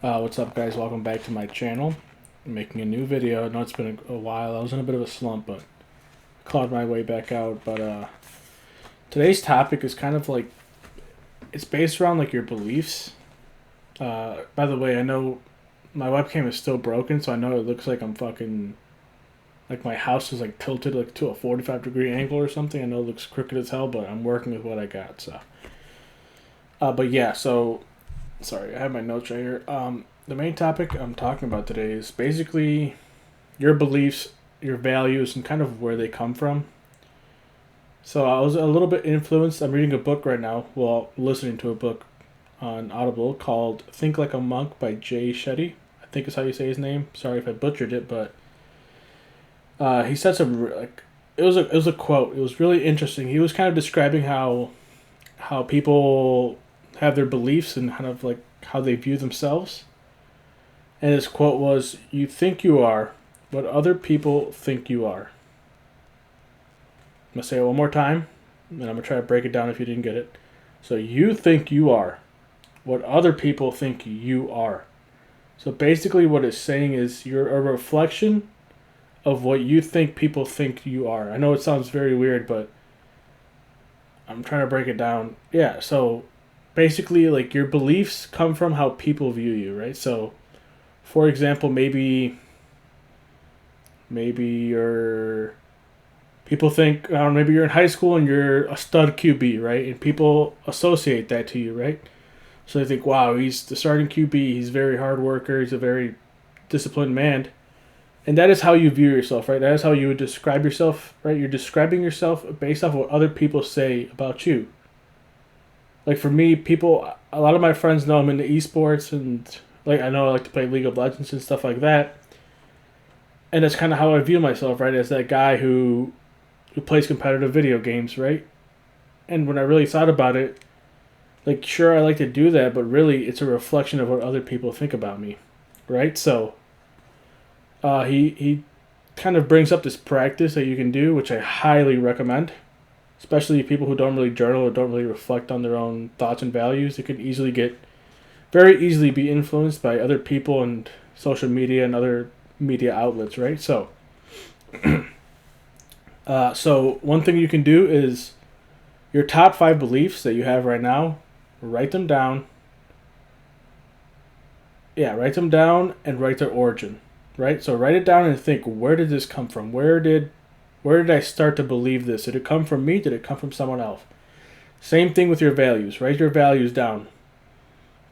What's up, guys? Welcome back to my channel. I'm making a new video. I know it's been a while. I was in a bit of a slump, but I clawed my way back out. But today's topic is kind of like, it's based around like your beliefs. By the way, I know my webcam is still broken, so I know it looks like I'm fucking, like my house is like tilted like to a 45-degree angle or something. I know it looks crooked as hell, but I'm working with what I got. So, but yeah, so sorry, I have my notes right here. The main topic I'm talking about today is basically your beliefs, your values, and kind of where they come from. So I was a little bit influenced. I'm reading a book right now, well, listening to a book on Audible called Think Like a Monk by Jay Shetty. I think is how you say his name. Sorry if I butchered it, but he said some like it was a quote. It was really interesting. He was kind of describing how people have their beliefs and kind of like how they view themselves. And his quote was, "You think you are what other people think you are." I'm going to say it one more time, and I'm going to try to break it down if you didn't get it. So you think you are what other people think you are. So basically what it's saying is you're a reflection of what you think people think you are. I know it sounds very weird, but I'm trying to break it down. Yeah, so basically like your beliefs come from how people view you, right? So for example, maybe you're people think, I don't know, maybe you're in high school and you're a stud QB, right? And people associate that to you, right? So they think, wow, he's the starting QB, he's a very hard worker, he's a very disciplined man. And that is how you view yourself, right? That is how you would describe yourself, right? You're describing yourself based off what other people say about you. Like for me, a lot of my friends know I'm into esports, and like I know I like to play League of Legends and stuff like that. And that's kind of how I view myself, right? As that guy who plays competitive video games, right? And when I really thought about it, like sure I like to do that, but really it's a reflection of what other people think about me, right? So he kind of brings up this practice that you can do, which I highly recommend, especially people who don't really journal or don't really reflect on their own thoughts and values. It can very easily be influenced by other people and social media and other media outlets, right? So, so one thing you can do is your top 5 beliefs that you have right now, write them down. Yeah, write them down and write their origin, right? So write it down and think, where did this come from? Where did I start to believe this? Did it come from me? Did it come from someone else? Same thing with your values. Write your values down.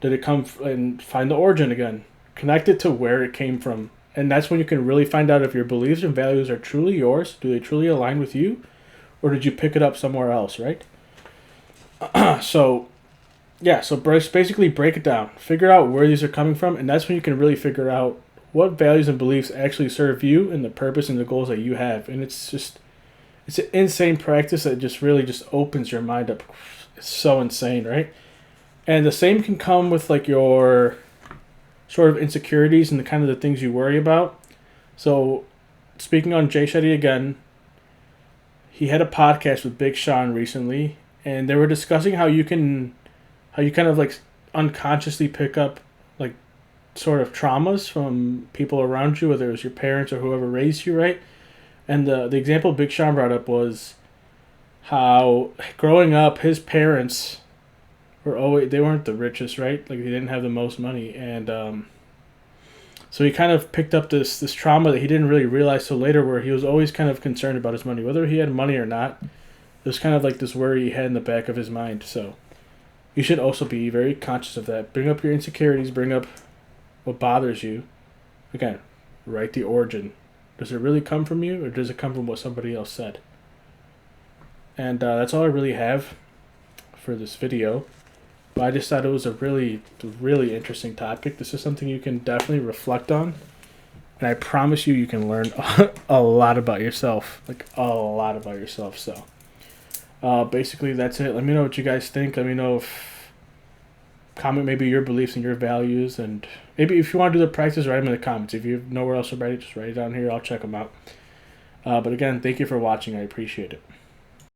Did it come and find the origin again? Connect it to where it came from. And that's when you can really find out if your beliefs and values are truly yours. Do they truly align with you? Or did you pick it up somewhere else, right? So basically break it down. Figure out where these are coming from. And that's when you can really figure out what values and beliefs actually serve you and the purpose and the goals that you have. And it's an insane practice that just really just opens your mind up. It's so insane, right? And the same can come with like your sort of insecurities and the kind of the things you worry about. So speaking on Jay Shetty again, he had a podcast with Big Sean recently, and they were discussing how you kind of like unconsciously pick up like sort of traumas from people around you, whether it was your parents or whoever raised you, right? And the example Big Sean brought up was how growing up his parents they weren't the richest, right? Like they didn't have the most money, and so he kind of picked up this trauma that he didn't really realize till later, where he was always kind of concerned about his money, whether he had money or not. It was kind of like this worry he had in the back of his mind. So you should also be very conscious of that. Bring up your insecurities. Bring up what bothers you. Again, write the origin. Does it really come from you, or does it come from what somebody else said? And that's all I really have for this video. But I just thought it was a really, really interesting topic. This is something you can definitely reflect on. And I promise you can learn a lot about yourself. Like, a lot about yourself. So, basically, that's it. Let me know what you guys think. Let me know comment maybe your beliefs and your values. And maybe if you want to do the practice, write them in the comments. If you have nowhere else to write it, just write it down here. I'll check them out. But again, thank you for watching. I appreciate it.